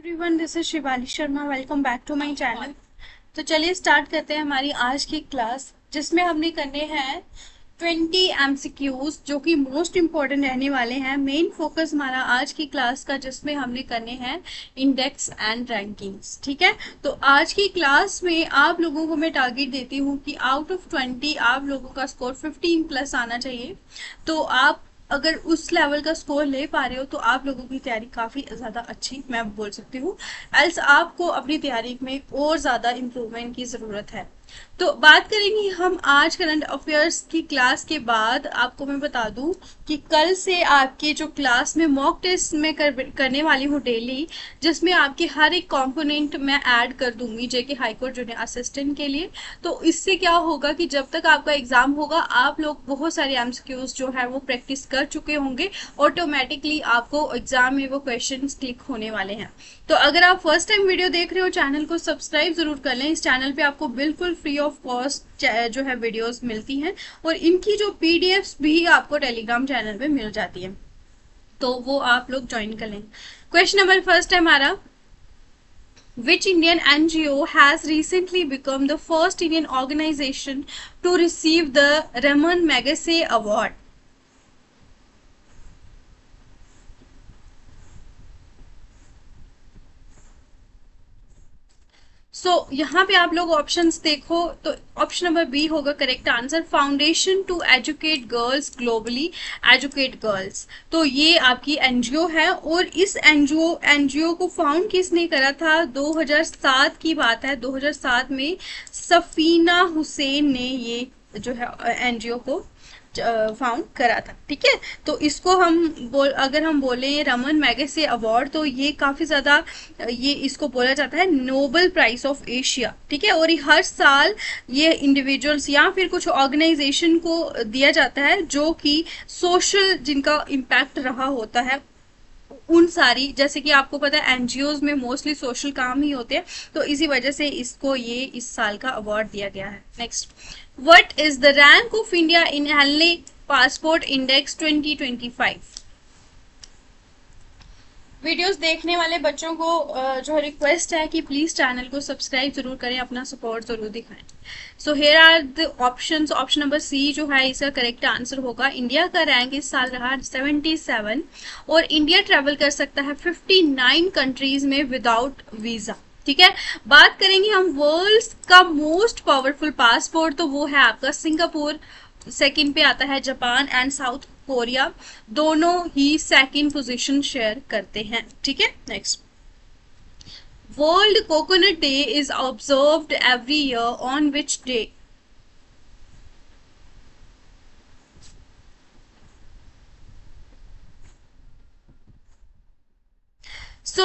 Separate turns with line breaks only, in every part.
Everyone, this is Shivali Sharma. Welcome back to my channel. तो चलिए start करते हैं हमारी आज की क्लास, जिसमें हमने करने हैं 20 एमसीक्यूज जो कि मोस्ट इम्पॉर्टेंट रहने वाले हैं। मेन फोकस हमारा आज की क्लास का जिसमें हमने करने हैं इंडेक्स एंड रैंकिंग्स। ठीक है, तो आज की क्लास में आप लोगों को मैं टारगेट देती हूँ कि आउट ऑफ 20 आप लोगों का स्कोर 15 प्लस आना चाहिए। तो आप अगर उस लेवल का स्कोर ले पा रहे हो तो आप लोगों की तैयारी काफ़ी ज़्यादा अच्छी मैं बोल सकती हूँ। एल्स आपको अपनी तैयारी में और ज़्यादा इम्प्रूवमेंट की ज़रूरत है। तो बात करेंगे हम आज करंट अफेयर्स की क्लास के बाद। आपको मैं बता दूं कि कल से आपके जो क्लास में मॉक टेस्ट में करने वाली हूँ डेली, जिसमें आपके हर एक कंपोनेंट मैं ऐड कर दूंगी जेके हाईकोर्ट जूनियर असिस्टेंट के लिए। तो इससे क्या होगा कि जब तक आपका एग्जाम होगा आप लोग बहुत सारे एमसीक्यूज जो है वो प्रैक्टिस कर चुके होंगे। ऑटोमेटिकली आपको एग्जाम में वो क्वेश्चंस क्लिक होने वाले हैं। तो अगर आप फर्स्ट टाइम वीडियो देख रहे हो, चैनल को सब्सक्राइब जरूर कर लें। इस चैनल पे आपको बिल्कुल फ्री ऑफ कॉस्ट जो है वीडियोस मिलती हैं, और इनकी जो पीडीएफ्स भी आपको टेलीग्राम चैनल पे मिल जाती है, तो वो आप लोग ज्वाइन कर लें। क्वेश्चन नंबर फर्स्ट है हमारा, Which Indian NGO has recently become the first Indian organization to receive the Raman Magsaysay Award? यहाँ पे आप लोग ऑप्शंस देखो तो ऑप्शन नंबर बी होगा correct answer. Foundation to educate girls globally, educate girls. तो ये आपकी एनजीओ है, और इस एनजीओ को फाउंड किसने करा था? 2007 की बात है। 2007 में सफीना हुसैन ने ये जो है एनजीओ को फाउंड करा था। ठीक है, तो इसको अगर हम बोले रमन मैगसेसे अवार्ड, तो ये काफी ज्यादा ये इसको बोला जाता है नोबेल प्राइज ऑफ एशिया। ठीक है, और हर साल ये इंडिविजुअल्स या फिर कुछ ऑर्गेनाइजेशन को दिया जाता है जो कि सोशल जिनका इम्पैक्ट रहा होता है उन सारी, जैसे कि आपको पता है एनजीओज में मोस्टली सोशल काम ही होते हैं, तो इसी वजह से इसको ये इस साल का अवार्ड दिया गया है। Next, what is the rank of India in Henley passport index 2025? Videos देखने वाले बच्चों को जो रिक्वेस्ट है कि प्लीज चैनल को सब्सक्राइब जरूर करें, अपना सपोर्ट जरूर दिखाएं। So here are the options. Option number C जो है इसका करेक्ट आंसर होगा। इंडिया का रैंक इस साल रहा 77, और इंडिया ट्रेवल कर सकता है 59 कंट्रीज में विदाउट वीजा। ठीक है, बात करेंगे हम वर्ल्ड का मोस्ट पावरफुल पासपोर्ट, तो वो है आपका सिंगापुर। सेकंड पे आता है जापान एंड साउथ कोरिया, दोनों ही सेकंड पोजीशन शेयर करते हैं। ठीक है, next, world coconut day is observed every year on which day?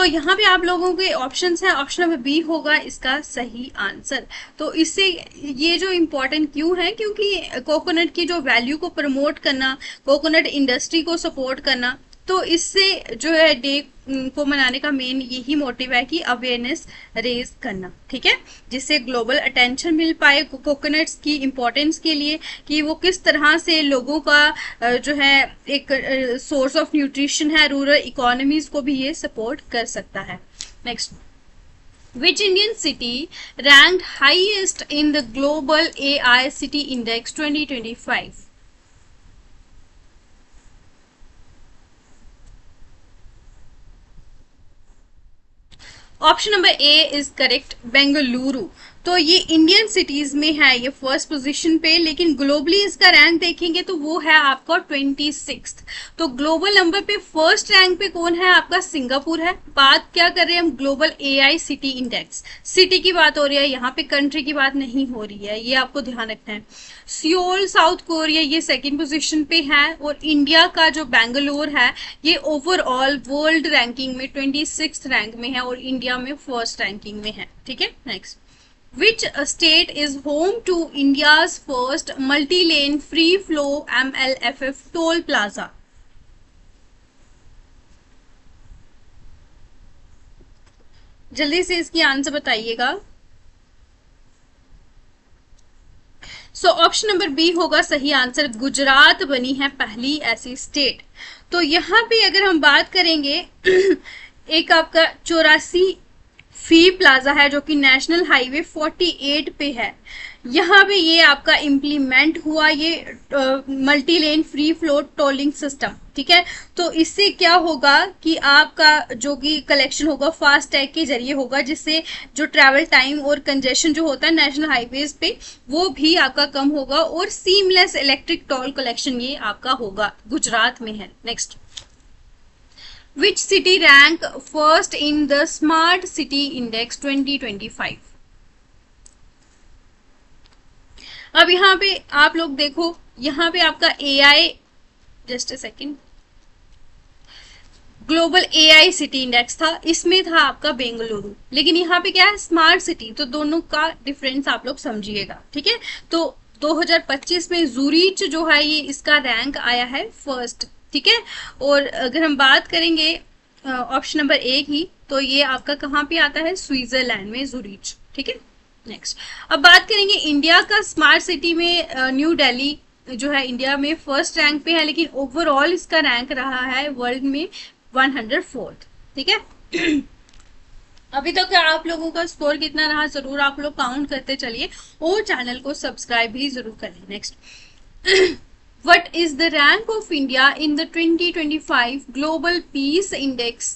यहाँ पे आप लोगों के ऑप्शंस हैं। ऑप्शन नंबर बी होगा इसका सही आंसर। तो इससे ये जो इम्पोर्टेंट क्यों है, क्योंकि कोकोनट की जो वैल्यू को प्रमोट करना, कोकोनट इंडस्ट्री को सपोर्ट करना, तो इससे जो है डे को मनाने का मेन यही मोटिव है कि अवेयरनेस रेज करना। ठीक है, जिससे ग्लोबल अटेंशन मिल पाए कोकोनट्स की इम्पोर्टेंस के लिए, कि वो किस तरह से लोगों का जो है एक सोर्स ऑफ न्यूट्रिशन है, रूरल इकोनॉमीज को भी ये सपोर्ट कर सकता है। Next, Which Indian city ranked highest in the global AI City Index 2025? Option number A is correct, Bengaluru. तो ये इंडियन सिटीज में है ये फर्स्ट पोजीशन पे, लेकिन ग्लोबली इसका रैंक देखेंगे तो वो है आपका 26। तो ग्लोबल नंबर पे फर्स्ट रैंक पे कौन है? आपका सिंगापुर है। बात क्या कर रहे हैं हम? Global AI city index, city की बात हो रही है, यहाँ पे कंट्री की बात नहीं हो रही है, ये आपको ध्यान रखना है। सियोल साउथ कोरिया ये सेकंड पोजीशन पे है, और इंडिया का जो बेंगलोर है ये ओवरऑल वर्ल्ड रैंकिंग में 26 रैंक में है, और इंडिया में फर्स्ट रैंकिंग में है। ठीक है, next, Which state is home to India's first multi-lane free-flow MLFF toll plaza? जल्दी से इसकी आंसर बताइएगा। ऑप्शन नंबर बी होगा सही आंसर। गुजरात बनी है पहली ऐसी स्टेट। तो यहाँ पे अगर हम बात करेंगे एक आपका 84 फी प्लाजा है जो कि नेशनल हाईवे 48 पे है। यहाँ पे ये आपका इम्प्लीमेंट हुआ ये multi lane free flow tolling system, ठीक है। तो इससे क्या होगा कि आपका जो कि कलेक्शन होगा फास्ट टैग के जरिए होगा, जिससे जो ट्रैवल टाइम और कंजेशन जो होता है नेशनल हाईवेज पे वो भी आपका कम होगा, और सीमलेस इलेक्ट्रिक टोल कलेक्शन ये आपका होगा, गुजरात में है। Next, Which city rank first in the Smart City Index 2025? अब यहाँ पे आप लोग देखो, यहाँ पे आपका AI, just a second, global AI city index था, इसमें था आपका बेंगलुरु, लेकिन यहाँ पे क्या है स्मार्ट सिटी, तो दोनों का डिफरेंस आप लोग समझिएगा, ठीक है। तो 2025 में जूरिच जो है ये इसका रैंक आया है फर्स्ट, ठीक है। और अगर हम बात करेंगे ऑप्शन नंबर ए की, तो ये आपका कहाँ पे आता है, स्विट्जरलैंड में जूरिच, ठीक है। नेक्स्ट, अब बात करेंगे इंडिया का स्मार्ट सिटी में न्यू दिल्ली जो है इंडिया में फर्स्ट रैंक पे है, लेकिन ओवरऑल इसका रैंक रहा है वर्ल्ड में 104th, ठीक है। अभी तक तो आप लोगों का स्कोर कितना रहा जरूर आप लोग काउंट करते चलिए, और चैनल को सब्सक्राइब भी जरूर करें। Next, What is the rank of India in the 2025 Global Peace Index?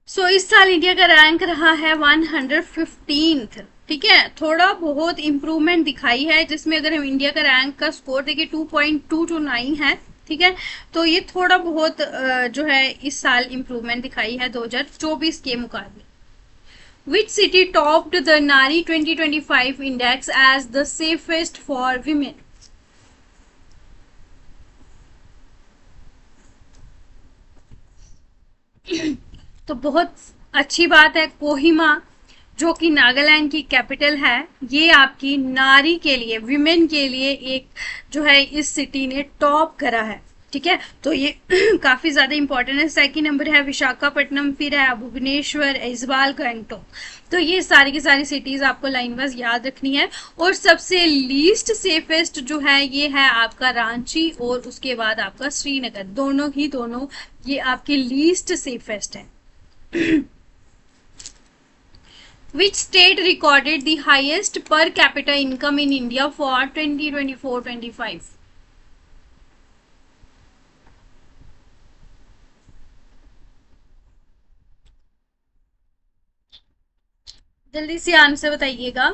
सो इस साल इंडिया का रैंक रहा है 115th, ठीक है। थोड़ा बहुत इम्प्रूवमेंट दिखाई है, जिसमें अगर हम इंडिया का रैंक का स्कोर देखें 2.229 है, ठीक है। तो ये थोड़ा बहुत जो है इस साल इम्प्रूवमेंट दिखाई है 2024 के मुकाबले। Which city topped the Nari 2025 index as the safest for women? तो बहुत अच्छी बात है, कोहिमा जो कि नागालैंड की कैपिटल है, ये आपकी नारी के लिए, विमेन के लिए एक जो है इस सिटी ने टॉप करा है, ठीक है। तो ये काफी ज्यादा इंपॉर्टेंट है। सेकंड नंबर है विशाखापट्टनम, फिर है भुवनेश्वर, ऐजवाल, गंगटोक। तो ये सारी की सारी सिटीज आपको लाइन वाइज याद रखनी है। और सबसे लीस्ट सेफेस्ट जो है ये है आपका रांची, और उसके बाद आपका श्रीनगर, दोनों ये आपके लीस्ट सेफेस्ट है। Which state recorded the highest per capita income in India for 2024-25? जल्दी से आंसर बताइएगा।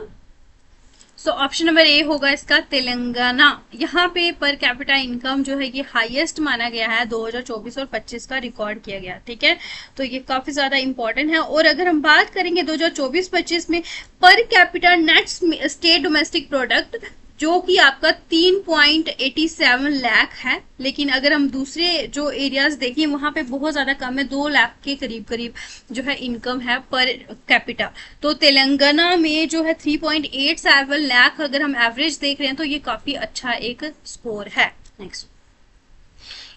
सो ऑप्शन नंबर ए होगा इसका तेलंगाना। यहाँ पे पर कैपिटा इनकम जो है ये हाईएस्ट माना गया है, 2024 और 25 का रिकॉर्ड किया गया, ठीक है। तो ये काफी ज्यादा इंपॉर्टेंट है। और अगर हम बात करेंगे 2024-25 में per capita net state domestic product जो कि आपका 3.87 लाख है, लेकिन अगर हम दूसरे जो एरियाज देखें वहां पे बहुत ज्यादा कम है, 2 लाख के करीब करीब जो है इनकम है पर कैपिटा। तो तेलंगाना में जो है 3.87 लाख अगर हम एवरेज देख रहे हैं तो ये काफी अच्छा एक स्कोर है। Next,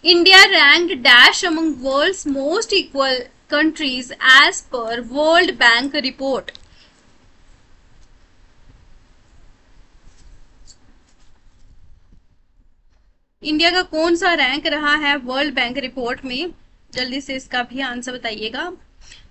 India ranked dash among world's most equal countries as per World Bank report. India का कौन सा रैंक रहा है वर्ल्ड बैंक रिपोर्ट में, जल्दी से इसका भी आंसर बताइएगा।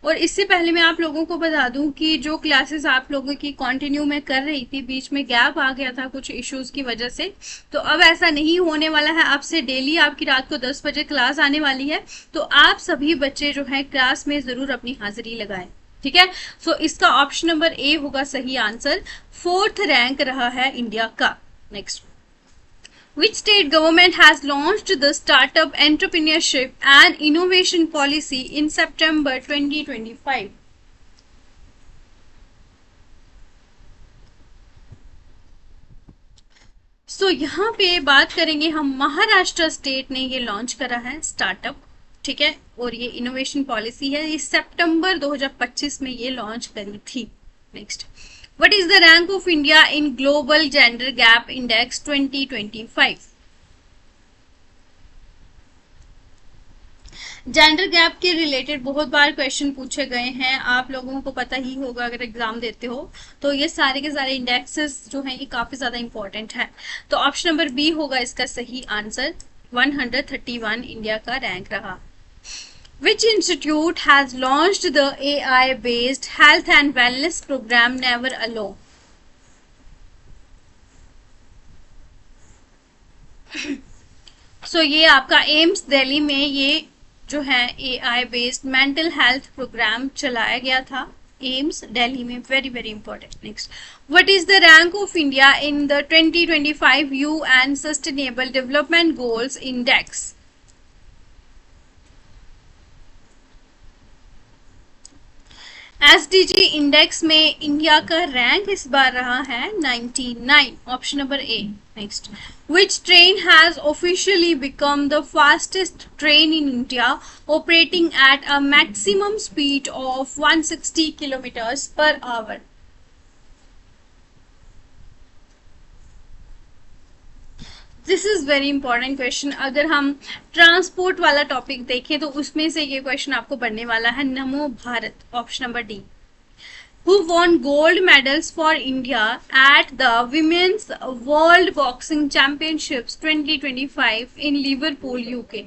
और इससे पहले मैं आप लोगों को बता दूं कि जो क्लासेस आप लोगों की कंटिन्यू में कर रही थी, बीच में गैप आ गया था कुछ इश्यूज की वजह से, तो अब ऐसा नहीं होने वाला है। आपसे डेली आपकी रात को 10 बजे क्लास आने वाली है, तो आप सभी बच्चे जो है क्लास में जरूर अपनी हाजिरी लगाएं, ठीक है। सो इसका ऑप्शन नंबर ए होगा सही आंसर। 4th रैंक रहा है इंडिया का। Next, Which state government has launched the Startup Entrepreneurship and Innovation Policy in September 2025? सो यहाँ पे बात करेंगे हम, महाराष्ट्र स्टेट ने ये लॉन्च करा है स्टार्टअप, ठीक है। और ये इनोवेशन पॉलिसी है, ये सितंबर 2025 में ये लॉन्च करी थी। Next, What is the rank of India in Global Gender Gap Index 2025? Gender gap के रिलेटेड बहुत बार क्वेश्चन पूछे गए हैं, आप लोगों को पता ही होगा अगर एग्जाम देते हो। तो ये सारे के सारे इंडेक्सेस जो हैं ये काफी ज्यादा इंपॉर्टेंट है। तो ऑप्शन नंबर बी होगा इसका सही आंसर। 131 इंडिया का रैंक रहा। Which institute has launched the AI-based health and wellness program Never Alone? ये आपका एम्स दिल्ली में ये जो है AI based mental health programme चलाया गया था, एम्स दिल्ली में। Very very important. Next, what is the rank of India in the 2025 UN sustainable development goals index? SDG index में इंडिया का रैंक इस बार रहा है 99। Option number A. Next, which train has officially become the fastest train in India, operating at a maximum speed of 160 kilometers per hour? This is very important question. अगर हम transport वाला topic देखें तो उसमें से ये क्वेश्चन आपको बनने वाला है। नमो Bharat, option number D. Who won gold medals for India at the Women's World Boxing Championships 2025 in Liverpool, UK?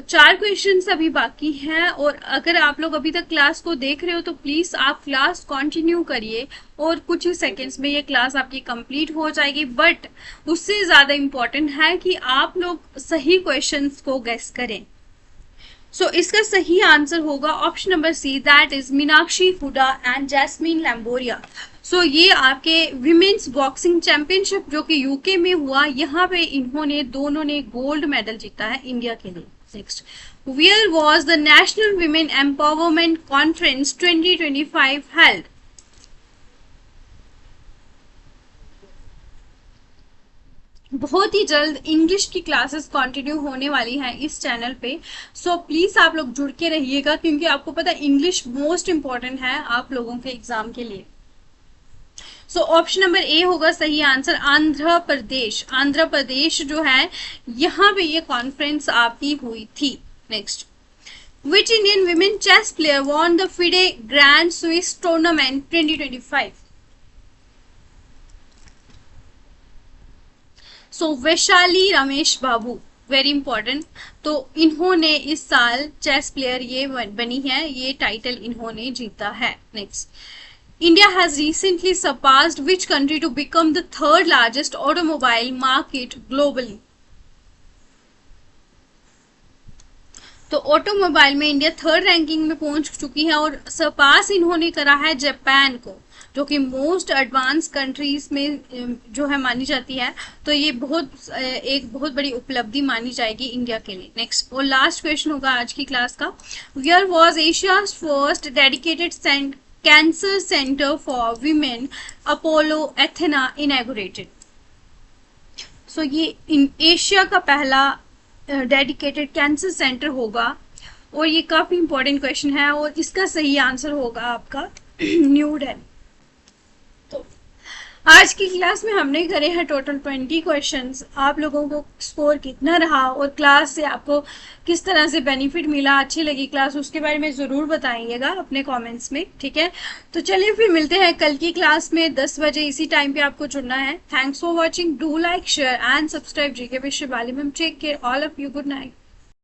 चार क्वेश्चंस अभी बाकी हैं, और अगर आप लोग अभी तक क्लास को देख रहे हो तो प्लीज आप क्लास कंटिन्यू करिए, और कुछ ही सेकंड्स में ये क्लास आपकी कंप्लीट हो जाएगी। बट उससे ज्यादा इम्पोर्टेंट है कि आप लोग सही क्वेश्चंस को गेस करें। इसका सही आंसर होगा option number C, that is Meenakshi Hooda and Jaismine Lamboria. ये आपके विमेन्स बॉक्सिंग चैंपियनशिप जो कि यूके में हुआ, यहाँ पे इन्होंने दोनों ने गोल्ड मेडल जीता है इंडिया के लिए। Next, where was the national women empowerment conference 2025 held? बहुत ही जल्द इंग्लिश की क्लासेस कंटिन्यू होने वाली हैं इस चैनल पे। प्लीज आप लोग जुड़ के रहिएगा, क्योंकि आपको पता है इंग्लिश मोस्ट इंपॉर्टेंट है आप लोगों के एग्जाम के लिए। ऑप्शन नंबर ए होगा सही आंसर, आंध्र प्रदेश। आंध्र प्रदेश जो है यहाँ पे ये कॉन्फ्रेंस आपकी हुई थी। Next, which Indian women chess player won the FIDE grand Swiss tournament 2025? Vaishali Ramesh Babu, very important. इन्होंने इस साल चेस प्लेयर ये बनी है, ये टाइटल इन्होंने जीता है। Next, India has recently surpassed which country to become the third largest automobile market globally? Automobile में इंडिया थर्ड रैंकिंग में पहुंच चुकी है, और सरपास इन्होंने करा है जापान को, जो कि मोस्ट एडवांस कंट्रीज में जो है मानी जाती है। ये एक बहुत बड़ी उपलब्धि मानी जाएगी इंडिया के लिए। नेक्स्ट और लास्ट क्वेश्चन होगा आज की क्लास का, where was Asia's first dedicated cancer centre for women Apollo Athena inaugurated? ये एशिया का पहला डेडिकेटेड कैंसर सेंटर होगा, और ये काफी इंपॉर्टेंट क्वेश्चन है, और इसका सही आंसर होगा आपका न्यू दिल्ली। आज की क्लास में हमने करे हैं टोटल 20 क्वेश्चंस। आप लोगों को स्कोर कितना रहा और क्लास से आपको किस तरह से बेनिफिट मिला, अच्छी लगी क्लास, उसके बारे में ज़रूर बताइएगा अपने कमेंट्स में, ठीक है। तो चलिए फिर मिलते हैं कल की क्लास में 10 बजे इसी टाइम पे आपको जुड़ना है। Thanks for watching, do like share and subscribe. GK with Shivali ma'am, take care all of you, good night.